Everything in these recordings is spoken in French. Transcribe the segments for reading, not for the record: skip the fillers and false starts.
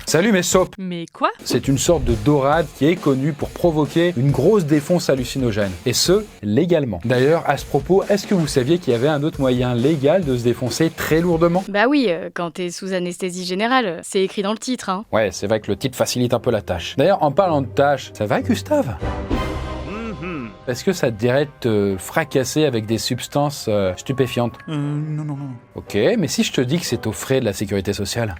Salut mes sopes! Mais quoi? C'est une sorte de dorade qui est connue pour provoquer une grosse défonce hallucinogène. Et ce, légalement. D'ailleurs, à ce propos, est-ce que vous saviez qu'il y avait un autre moyen légal de se défoncer très lourdement? Bah oui, quand t'es sous anesthésie générale, c'est écrit dans le titre, hein. Ouais, c'est vrai que le titre facilite un peu la tâche. D'ailleurs, en parlant de tâche, ça va Gustave? Est-ce que ça te dirait de te fracasser avec des substances stupéfiantes? Non. Ok, mais si je te dis que c'est aux frais de la sécurité sociale?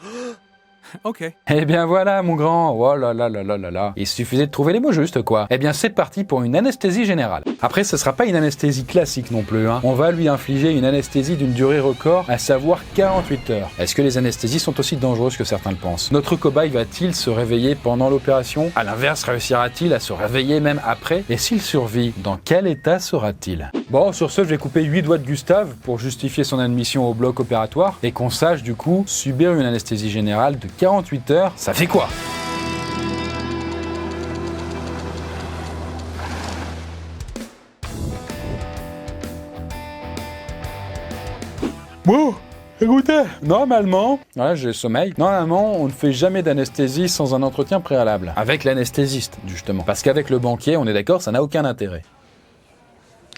Ok. Eh bien voilà mon grand, oh là là là là là là, il suffisait de trouver les mots justes quoi. Eh bien c'est parti pour une anesthésie générale. Après ce sera pas une anesthésie classique non plus, hein. On va lui infliger une anesthésie d'une durée record, à savoir 48 heures. Est-ce que les anesthésies sont aussi dangereuses que certains le pensent? Notre cobaye va-t-il se réveiller pendant l'opération? À l'inverse, réussira-t-il à se réveiller même après? Et s'il survit, dans quel état sera-t-il? Bon, sur ce, je vais couper 8 doigts de Gustave pour justifier son admission au bloc opératoire et qu'on sache du coup, subir une anesthésie générale de 48 heures, ça fait quoi? Bon, écoutez, normalement, voilà, j'ai le sommeil. Normalement, on ne fait jamais d'anesthésie sans un entretien préalable. Avec l'anesthésiste, justement. Parce qu'avec le banquier, on est d'accord, ça n'a aucun intérêt.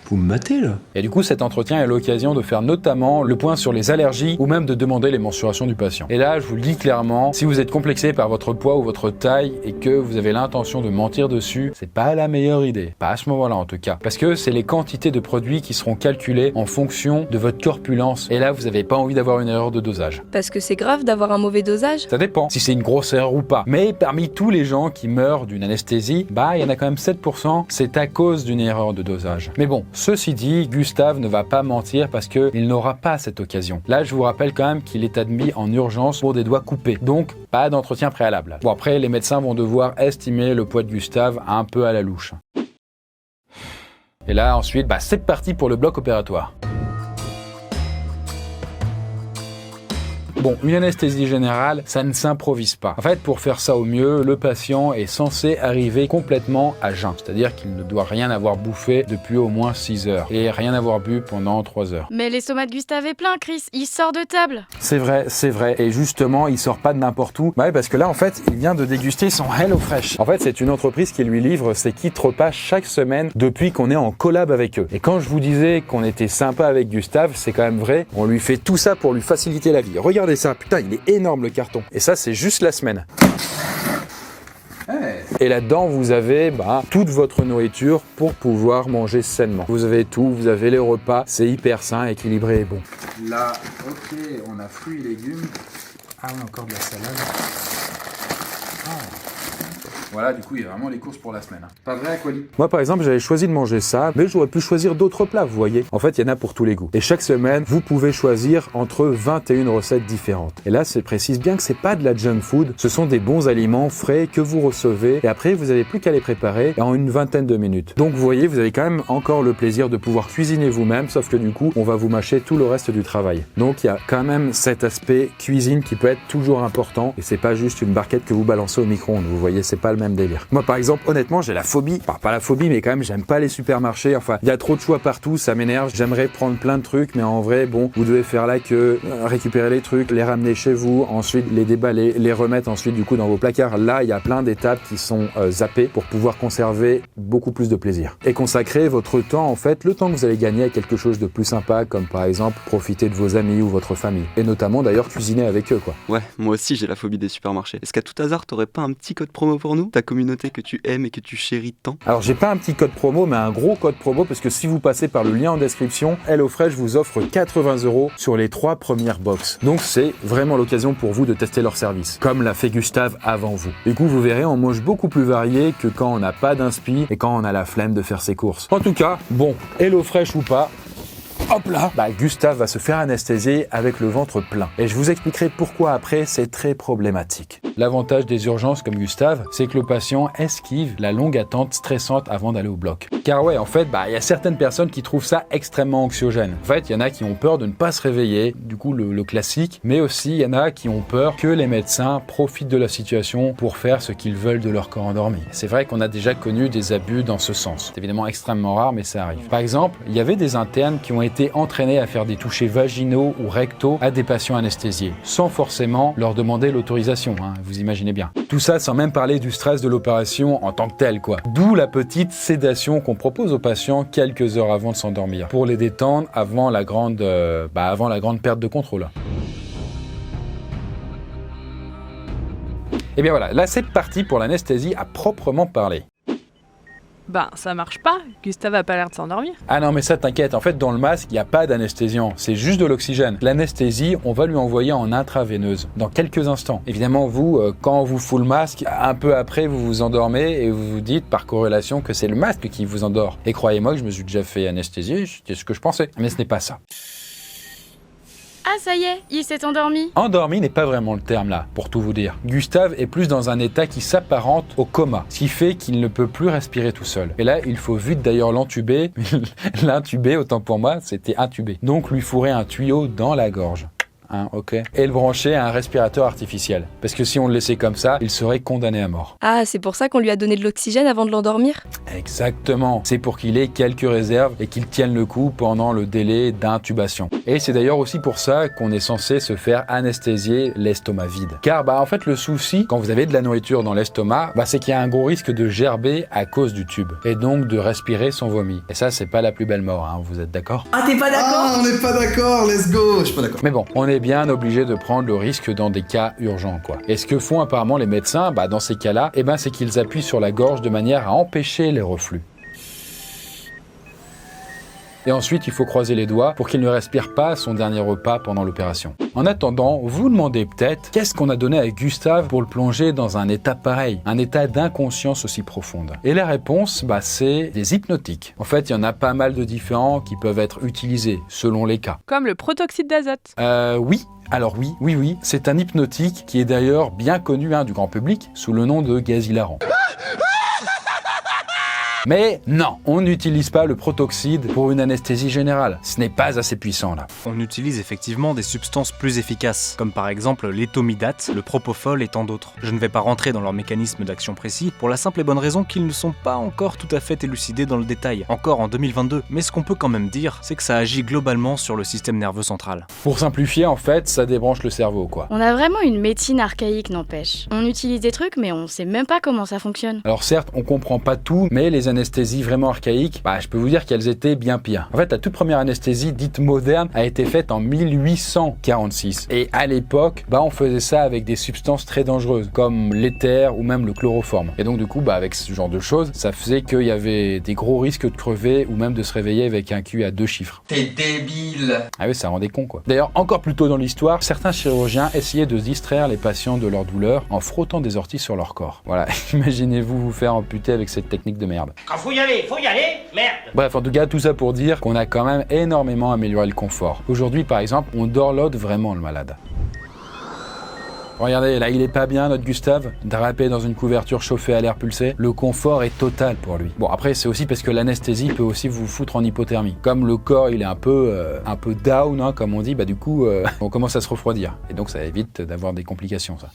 Vous me matez là? Et du coup, cet entretien est l'occasion de faire notamment le point sur les allergies ou même de demander les mensurations du patient. Et là, je vous le dis clairement, si vous êtes complexé par votre poids ou votre taille et que vous avez l'intention de mentir dessus, c'est pas la meilleure idée. Pas à ce moment-là en tout cas. Parce que c'est les quantités de produits qui seront calculées en fonction de votre corpulence. Et là, vous n'avez pas envie d'avoir une erreur de dosage. Parce que c'est grave d'avoir un mauvais dosage? Ça dépend, si c'est une grosse erreur ou pas. Mais parmi tous les gens qui meurent d'une anesthésie, bah il y en a quand même 7%, c'est à cause d'une erreur de dosage. Mais bon, ceci dit, Gustave ne va pas mentir parce qu'il n'aura pas cette occasion. Là, je vous rappelle quand même qu'il est admis en urgence pour des doigts coupés. Donc, pas d'entretien préalable. Bon, après, les médecins vont devoir estimer le poids de Gustave un peu à la louche. Et là, ensuite, c'est parti pour le bloc opératoire. Bon, une anesthésie générale, ça ne s'improvise pas. En fait, pour faire ça au mieux, le patient est censé arriver complètement à jeun. C'est-à-dire qu'il ne doit rien avoir bouffé depuis au moins 6 heures et rien avoir bu pendant 3 heures. Mais l'estomac de Gustave est plein, Chris, il sort de table. C'est vrai. Et justement, il sort pas de n'importe où. Ouais, parce que là, en fait, il vient de déguster son HelloFresh. En fait, c'est une entreprise qui lui livre ses kits repas chaque semaine depuis qu'on est en collab avec eux. Et quand je vous disais qu'on était sympa avec Gustave, c'est quand même vrai. On lui fait tout ça pour lui faciliter la vie. Regardez ça, putain, il est énorme le carton. Et ça, c'est juste la semaine. Et là-dedans, vous avez toute votre nourriture pour pouvoir manger sainement. Vous avez tout, vous avez les repas, c'est hyper sain, équilibré et bon. Là, ok, on a fruits et légumes. Ah oui, encore de la salade. Voilà, du coup, il y a vraiment les courses pour la semaine. Pas vrai, Aquali? Moi, par exemple, j'avais choisi de manger ça, mais j'aurais pu choisir d'autres plats, vous voyez. En fait, il y en a pour tous les goûts. Et chaque semaine, vous pouvez choisir entre 21 recettes différentes. Et là, c'est précise bien que c'est pas de la junk food, ce sont des bons aliments frais que vous recevez, et après, vous n'avez plus qu'à les préparer en une vingtaine de minutes. Donc, vous voyez, vous avez quand même encore le plaisir de pouvoir cuisiner vous-même, sauf que du coup, on va vous mâcher tout le reste du travail. Donc, il y a quand même cet aspect cuisine qui peut être toujours important, et c'est pas juste une barquette que vous balancez au micro-ondes. Vous voyez, c'est pas le même délire. Moi, par exemple, honnêtement, j'ai la phobie. Enfin, pas la phobie, mais quand même, j'aime pas les supermarchés. Enfin, il y a trop de choix partout, ça m'énerve. J'aimerais prendre plein de trucs, mais en vrai, bon, vous devez faire la queue, récupérer les trucs, les ramener chez vous, ensuite les déballer, les remettre ensuite du coup dans vos placards. Là, il y a plein d'étapes qui sont zappées pour pouvoir conserver beaucoup plus de plaisir. Et consacrer votre temps, en fait, le temps que vous allez gagner à quelque chose de plus sympa, comme par exemple profiter de vos amis ou votre famille. Et notamment d'ailleurs cuisiner avec eux, quoi. Ouais, moi aussi j'ai la phobie des supermarchés. Est-ce qu'à tout hasard t'aurais pas un petit code promo pour nous? Ta communauté que tu aimes et que tu chéris tant? Alors j'ai pas un petit code promo, mais un gros code promo, parce que si vous passez par le lien en description, HelloFresh vous offre 80 € sur les 3 premières box. Donc c'est vraiment l'occasion pour vous de tester leur service, comme l'a fait Gustave avant vous. Du coup, vous verrez, on mange beaucoup plus varié que quand on n'a pas d'inspi et quand on a la flemme de faire ses courses. En tout cas, bon, HelloFresh ou pas, hop là, Gustave va se faire anesthésier avec le ventre plein. Et je vous expliquerai pourquoi après, c'est très problématique. L'avantage des urgences comme Gustave, c'est que le patient esquive la longue attente stressante avant d'aller au bloc. Car ouais, en fait, il y a certaines personnes qui trouvent ça extrêmement anxiogène. En fait, il y en a qui ont peur de ne pas se réveiller, du coup le classique, mais aussi il y en a qui ont peur que les médecins profitent de la situation pour faire ce qu'ils veulent de leur corps endormi. C'est vrai qu'on a déjà connu des abus dans ce sens. C'est évidemment extrêmement rare, mais ça arrive. Par exemple, il y avait des internes qui ont été entraînés à faire des touchés vaginaux ou rectaux à des patients anesthésiés, sans forcément leur demander l'autorisation. vous imaginez bien. Tout ça sans même parler du stress de l'opération en tant que tel, quoi. D'où la petite sédation qu'on propose aux patients quelques heures avant de s'endormir, pour les détendre avant la grande perte de contrôle. Et bien voilà, là c'est parti pour l'anesthésie à proprement parler. Ça marche pas. Gustave a pas l'air de s'endormir. Ah non mais ça t'inquiète, en fait dans le masque il n'y a pas d'anesthésiant, c'est juste de l'oxygène. L'anesthésie on va lui envoyer en intraveineuse dans quelques instants. Évidemment vous, quand on vous fout le masque, un peu après vous vous endormez et vous vous dites par corrélation que c'est le masque qui vous endort. Et croyez-moi que je me suis déjà fait anesthésier, c'était ce que je pensais. Mais ce n'est pas ça. Ah ça y est, il s'est endormi. Endormi n'est pas vraiment le terme là, pour tout vous dire. Gustave est plus dans un état qui s'apparente au coma, ce qui fait qu'il ne peut plus respirer tout seul. Et là, il faut vite d'ailleurs l'entuber. L'intuber, autant pour moi, c'était intuber. Donc lui fourrer un tuyau dans la gorge. Ok. Et le brancher à un respirateur artificiel. Parce que si on le laissait comme ça, il serait condamné à mort. Ah, c'est pour ça qu'on lui a donné de l'oxygène avant de l'endormir? Exactement. C'est pour qu'il ait quelques réserves et qu'il tienne le coup pendant le délai d'intubation. Et c'est d'ailleurs aussi pour ça qu'on est censé se faire anesthésier l'estomac vide. Car en fait le souci, quand vous avez de la nourriture dans l'estomac, c'est qu'il y a un gros risque de gerber à cause du tube. Et donc de respirer son vomi. Et ça, c'est pas la plus belle mort, vous êtes d'accord? Ah, t'es pas d'accord? Ah, on n'est pas d'accord, let's go. Je suis pas d'accord. Mais bon, on est bien obligé de prendre le risque dans des cas urgents, quoi. Et ce que font apparemment les médecins, dans ces cas-là, c'est qu'ils appuient sur la gorge de manière à empêcher les reflux. Et ensuite, il faut croiser les doigts pour qu'il ne respire pas son dernier repas pendant l'opération. En attendant, vous demandez peut-être qu'est-ce qu'on a donné à Gustave pour le plonger dans un état pareil, un état d'inconscience aussi profonde. Et la réponse, c'est des hypnotiques. En fait, il y en a pas mal de différents qui peuvent être utilisés selon les cas. Comme le protoxyde d'azote. Oui. Alors oui, c'est un hypnotique qui est d'ailleurs bien connu du grand public sous le nom de gaz hilarant. Mais non, on n'utilise pas le protoxyde pour une anesthésie générale. Ce n'est pas assez puissant là. On utilise effectivement des substances plus efficaces, comme par exemple l'étomidate, le propofol et tant d'autres. Je ne vais pas rentrer dans leur mécanisme d'action précis, pour la simple et bonne raison qu'ils ne sont pas encore tout à fait élucidés dans le détail, encore en 2022. Mais ce qu'on peut quand même dire, c'est que ça agit globalement sur le système nerveux central. Pour simplifier, en fait, ça débranche le cerveau, quoi. On a vraiment une médecine archaïque, n'empêche. On utilise des trucs, mais on sait même pas comment ça fonctionne. Alors certes, on comprend pas tout, mais les anesthésies vraiment archaïques, je peux vous dire qu'elles étaient bien pires. En fait, la toute première anesthésie dite moderne a été faite en 1846. Et à l'époque, on faisait ça avec des substances très dangereuses, comme l'éther ou même le chloroforme. Et donc du coup, avec ce genre de choses, ça faisait qu'il y avait des gros risques de crever ou même de se réveiller avec un QI à 2 chiffres. T'es débile. Ah oui, ça rendait con, quoi. D'ailleurs, encore plus tôt dans l'histoire, certains chirurgiens essayaient de distraire les patients de leur douleur en frottant des orties sur leur corps. Voilà, imaginez-vous vous faire amputer avec cette technique de merde. Quand faut y aller, merde. Bref, en tout cas, tout ça pour dire qu'on a quand même énormément amélioré le confort. Aujourd'hui, par exemple, on dorlote vraiment le malade. Regardez, là, il est pas bien, notre Gustave, drapé dans une couverture chauffée à l'air pulsé. Le confort est total pour lui. Bon, après, c'est aussi parce que l'anesthésie peut aussi vous foutre en hypothermie. Comme le corps, il est un peu down, comme on dit, du coup, on commence à se refroidir. Et donc, ça évite d'avoir des complications, ça.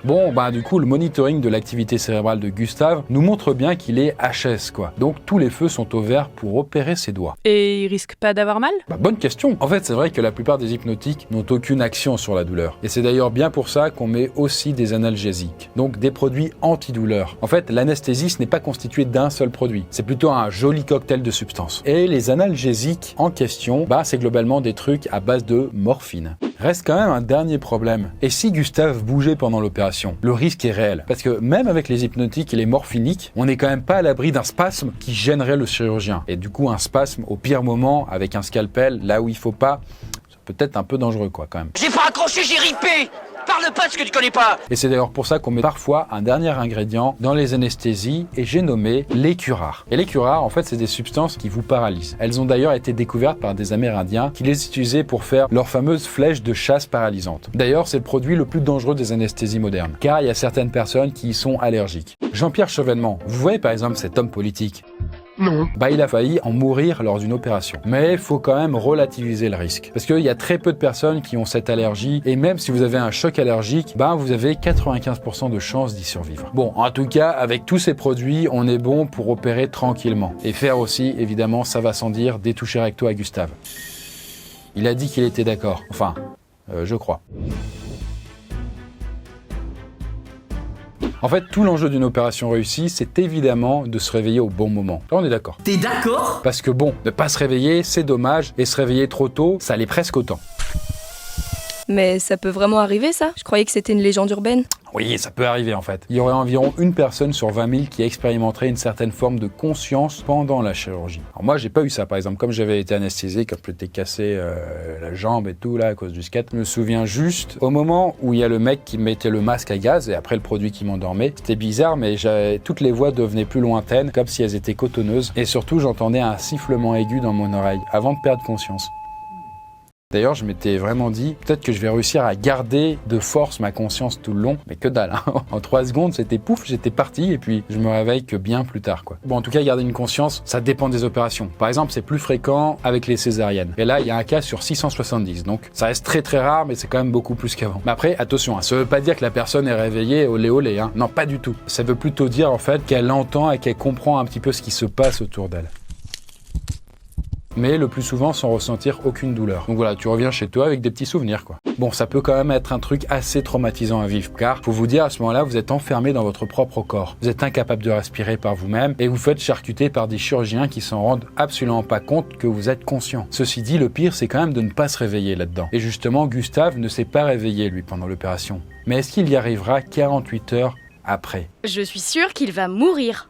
Bon, du coup, le monitoring de l'activité cérébrale de Gustave nous montre bien qu'il est HS, quoi. Donc, tous les feux sont au vert pour opérer ses doigts. Et il risque pas d'avoir mal? Bonne question. En fait, c'est vrai que la plupart des hypnotiques n'ont aucune action sur la douleur. Et c'est d'ailleurs bien pour ça qu'on met aussi des analgésiques. Donc, des produits antidouleurs. En fait, l'anesthésie, ce n'est pas constitué d'un seul produit. C'est plutôt un joli cocktail de substances. Et les analgésiques en question, c'est globalement des trucs à base de morphine. Reste quand même un dernier problème. Et si Gustave bougeait pendant l'opération, le risque est réel. Parce que même avec les hypnotiques et les morphiniques, on n'est quand même pas à l'abri d'un spasme qui gênerait le chirurgien. Et du coup, un spasme au pire moment, avec un scalpel, là où il faut pas, c'est peut-être un peu dangereux, quoi, quand même. J'ai pas accroché, j'ai ripé. Parle pas de ce que tu connais pas. Et c'est d'ailleurs pour ça qu'on met parfois un dernier ingrédient dans les anesthésies, et j'ai nommé les curares. Et les curares, en fait, c'est des substances qui vous paralysent. Elles ont d'ailleurs été découvertes par des Amérindiens qui les utilisaient pour faire leurs fameuses flèches de chasse paralysantes. D'ailleurs, c'est le produit le plus dangereux des anesthésies modernes, car il y a certaines personnes qui y sont allergiques. Jean-Pierre Chevènement, vous voyez par exemple cet homme politique ? Non. Il a failli en mourir lors d'une opération. Mais il faut quand même relativiser le risque. Parce qu'il y a très peu de personnes qui ont cette allergie, et même si vous avez un choc allergique, vous avez 95% de chances d'y survivre. Bon, en tout cas, avec tous ces produits, on est bon pour opérer tranquillement. Et faire aussi, évidemment, ça va sans dire, des touchés recto à Gustave. Il a dit qu'il était d'accord. Enfin, je crois. En fait, tout l'enjeu d'une opération réussie, c'est évidemment de se réveiller au bon moment. Là, on est d'accord. T'es d'accord? Parce que bon, ne pas se réveiller, c'est dommage, et se réveiller trop tôt, ça l'est presque autant. Mais ça peut vraiment arriver, ça? Je croyais que c'était une légende urbaine. Oui, ça peut arriver en fait. Il y aurait environ une personne sur 20 000 qui expérimenterait une certaine forme de conscience pendant la chirurgie. Alors moi, j'ai pas eu ça par exemple. Comme j'avais été anesthésié, quand je m'étais cassé la jambe et tout là à cause du skate, je me souviens juste au moment où il y a le mec qui mettait le masque à gaz et après le produit qui m'endormait. C'était bizarre, mais toutes les voix devenaient plus lointaines, comme si elles étaient cotonneuses. Et surtout, j'entendais un sifflement aigu dans mon oreille avant de perdre conscience. D'ailleurs, je m'étais vraiment dit, peut-être que je vais réussir à garder de force ma conscience tout le long, mais que dalle, hein. En 3 secondes, c'était pouf, j'étais parti, et puis je me réveille que bien plus tard, quoi. Bon, en tout cas, garder une conscience, ça dépend des opérations. Par exemple, c'est plus fréquent avec les césariennes. Et là, il y a un cas sur 670, donc ça reste très très rare, mais c'est quand même beaucoup plus qu'avant. Mais après, attention, hein, ça veut pas dire que la personne est réveillée olé olé, hein. Non, pas du tout. Ça veut plutôt dire, en fait, qu'elle entend et qu'elle comprend un petit peu ce qui se passe autour d'elle. Mais le plus souvent sans ressentir aucune douleur. Donc voilà, tu reviens chez toi avec des petits souvenirs, quoi. Bon, ça peut quand même être un truc assez traumatisant à vivre, car faut vous dire, à ce moment-là, vous êtes enfermé dans votre propre corps. Vous êtes incapable de respirer par vous-même et vous faites charcuter par des chirurgiens qui s'en rendent absolument pas compte que vous êtes conscient. Ceci dit, le pire, c'est quand même de ne pas se réveiller là-dedans. Et justement, Gustave ne s'est pas réveillé, lui, pendant l'opération. Mais est-ce qu'il y arrivera 48 heures après? Je suis sûre qu'il va mourir.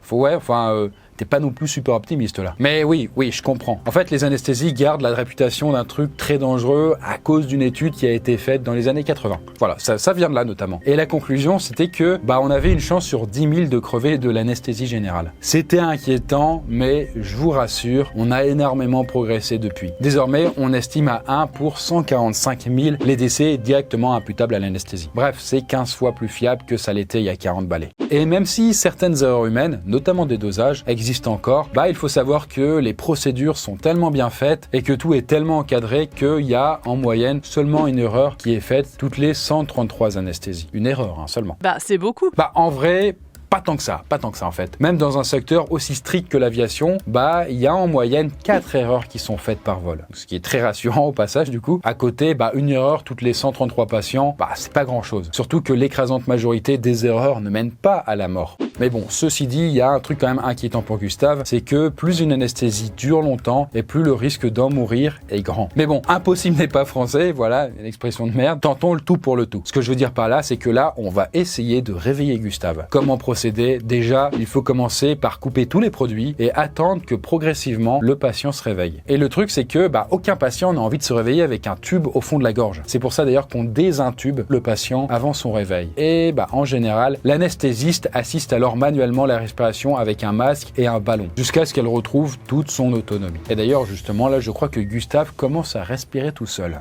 T'es pas non plus super optimiste là. Mais oui, je comprends. En fait, les anesthésies gardent la réputation d'un truc très dangereux à cause d'une étude qui a été faite dans les années 80. Voilà, ça vient de là notamment. Et la conclusion, c'était que, on avait une chance sur 10 000 de crever de l'anesthésie générale. C'était inquiétant, mais je vous rassure, on a énormément progressé depuis. Désormais, on estime à 1 pour 145 000 les décès directement imputables à l'anesthésie. Bref, c'est 15 fois plus fiable que ça l'était il y a 40 balais. Et même si certaines erreurs humaines, notamment des dosages, existent encore, il faut savoir que les procédures sont tellement bien faites et que tout est tellement encadré qu'il y a en moyenne seulement une erreur qui est faite toutes les 133 anesthésies. Une erreur, hein, seulement. C'est beaucoup. En vrai, pas tant que ça en fait. Même dans un secteur aussi strict que l'aviation, il y a en moyenne 4 erreurs qui sont faites par vol. Ce qui est très rassurant au passage du coup. À côté, une erreur toutes les 133 patients, c'est pas grand chose. Surtout que l'écrasante majorité des erreurs ne mènent pas à la mort. Mais bon, ceci dit, il y a un truc quand même inquiétant pour Gustave, c'est que plus une anesthésie dure longtemps et plus le risque d'en mourir est grand. Mais bon, impossible n'est pas français, voilà, une expression de merde. Tentons le tout pour le tout. Ce que je veux dire par là, c'est que là, on va essayer de réveiller Gustave. Comment procéder? Déjà, il faut commencer par couper tous les produits et attendre que progressivement le patient se réveille. Et le truc, c'est que aucun patient n'a envie de se réveiller avec un tube au fond de la gorge. C'est pour ça d'ailleurs qu'on désintube le patient avant son réveil. Et en général, l'anesthésiste assiste alors manuellement la respiration avec un masque et un ballon, jusqu'à ce qu'elle retrouve toute son autonomie. Et d'ailleurs, justement, là, je crois que Gustave commence à respirer tout seul.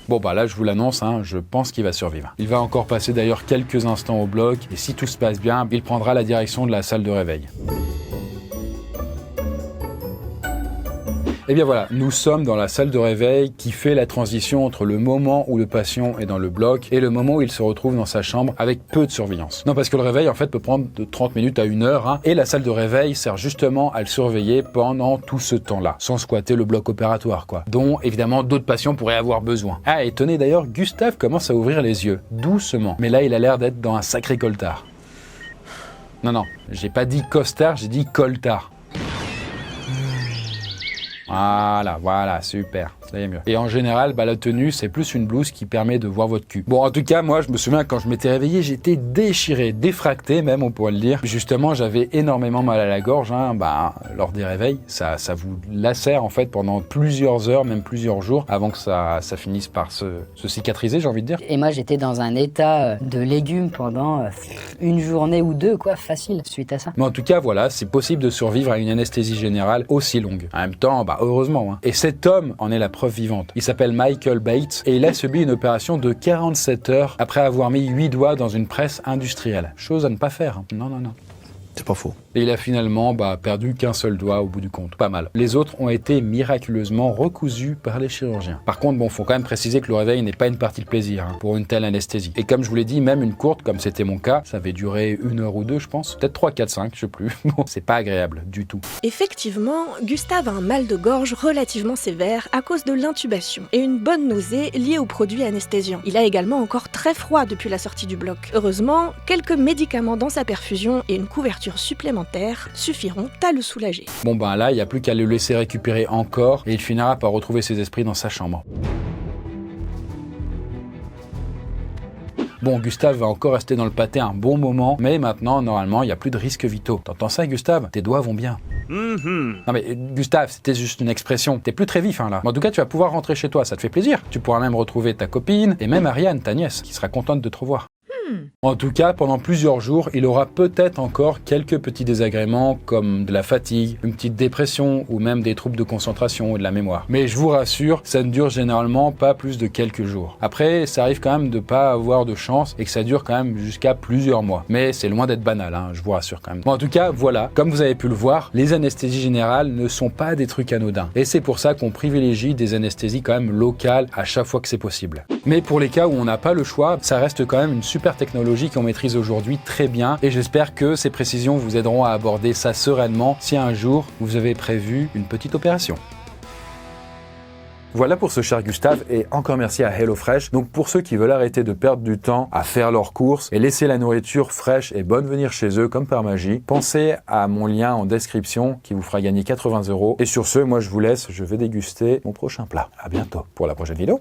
Bon là je vous l'annonce, je pense qu'il va survivre. Il va encore passer d'ailleurs quelques instants au bloc et si tout se passe bien, il prendra la direction de la salle de réveil. Et bien voilà, nous sommes dans la salle de réveil qui fait la transition entre le moment où le patient est dans le bloc et le moment où il se retrouve dans sa chambre avec peu de surveillance. Non, parce que le réveil en fait peut prendre de 30 minutes à 1 heure et la salle de réveil sert justement à le surveiller pendant tout ce temps-là, sans squatter le bloc opératoire quoi, dont évidemment d'autres patients pourraient avoir besoin. Et tenez d'ailleurs, Gustave commence à ouvrir les yeux, doucement, mais là il a l'air d'être dans un sacré coltard. Non, j'ai pas dit costard, j'ai dit coltard. Voilà, super, ça y est mieux. Et en général, la tenue, c'est plus une blouse qui permet de voir votre cul. Bon, en tout cas, moi, je me souviens, quand je m'étais réveillé, j'étais déchiré, défracté même, on pourrait le dire. Justement, j'avais énormément mal à la gorge, lors des réveils. Ça vous lacère, en fait, pendant plusieurs heures, même plusieurs jours, avant que ça finisse par se cicatriser, j'ai envie de dire. Et moi, j'étais dans un état de légumes pendant une journée ou deux, facile, suite à ça. Mais en tout cas, voilà, c'est possible de survivre à une anesthésie générale aussi longue. En même temps, heureusement. Et cet homme en est la preuve vivante. Il s'appelle Michael Bates et il a subi une opération de 47 heures après avoir mis 8 doigts dans une presse industrielle. Chose à ne pas faire. Non. C'est pas faux. Et il a finalement perdu qu'un seul doigt au bout du compte. Pas mal. Les autres ont été miraculeusement recousus par les chirurgiens. Par contre, faut quand même préciser que le réveil n'est pas une partie de plaisir pour une telle anesthésie. Et comme je vous l'ai dit, même une courte, comme c'était mon cas, ça avait duré 1 heure ou 2, je pense. Peut-être 3, 4, 5, je sais plus. Bon, c'est pas agréable du tout. Effectivement, Gustave a un mal de gorge relativement sévère à cause de l'intubation et une bonne nausée liée aux produits anesthésiants. Il a également encore très froid depuis la sortie du bloc. Heureusement, quelques médicaments dans sa perfusion et une couverture supplémentaire suffiront à le soulager. Bon là, il n'y a plus qu'à le laisser récupérer encore et il finira par retrouver ses esprits dans sa chambre. Bon, Gustave va encore rester dans le pâté un bon moment, mais maintenant, normalement, il n'y a plus de risques vitaux. T'entends ça, Gustave? Tes doigts vont bien. Non mais Gustave, c'était juste une expression. T'es plus très vif là. En tout cas, tu vas pouvoir rentrer chez toi, ça te fait plaisir. Tu pourras même retrouver ta copine et même Ariane, ta nièce, qui sera contente de te revoir. En tout cas, pendant plusieurs jours, il aura peut-être encore quelques petits désagréments comme de la fatigue, une petite dépression ou même des troubles de concentration ou de la mémoire. Mais je vous rassure, ça ne dure généralement pas plus de quelques jours. Après, ça arrive quand même de pas avoir de chance et que ça dure quand même jusqu'à plusieurs mois. Mais c'est loin d'être banal, je vous rassure quand même. Bon, en tout cas, voilà, comme vous avez pu le voir, les anesthésies générales ne sont pas des trucs anodins. Et c'est pour ça qu'on privilégie des anesthésies quand même locales à chaque fois que c'est possible. Mais pour les cas où on n'a pas le choix, ça reste quand même une super technologie qu'on maîtrise aujourd'hui très bien et j'espère que ces précisions vous aideront à aborder ça sereinement si un jour vous avez prévu une petite opération. Voilà pour ce cher Gustave et encore merci à HelloFresh. Donc pour ceux qui veulent arrêter de perdre du temps à faire leurs courses et laisser la nourriture fraîche et bonne venir chez eux comme par magie, pensez à mon lien en description qui vous fera gagner 80 €. Et sur ce, moi je vous laisse, je vais déguster mon prochain plat. À bientôt pour la prochaine vidéo.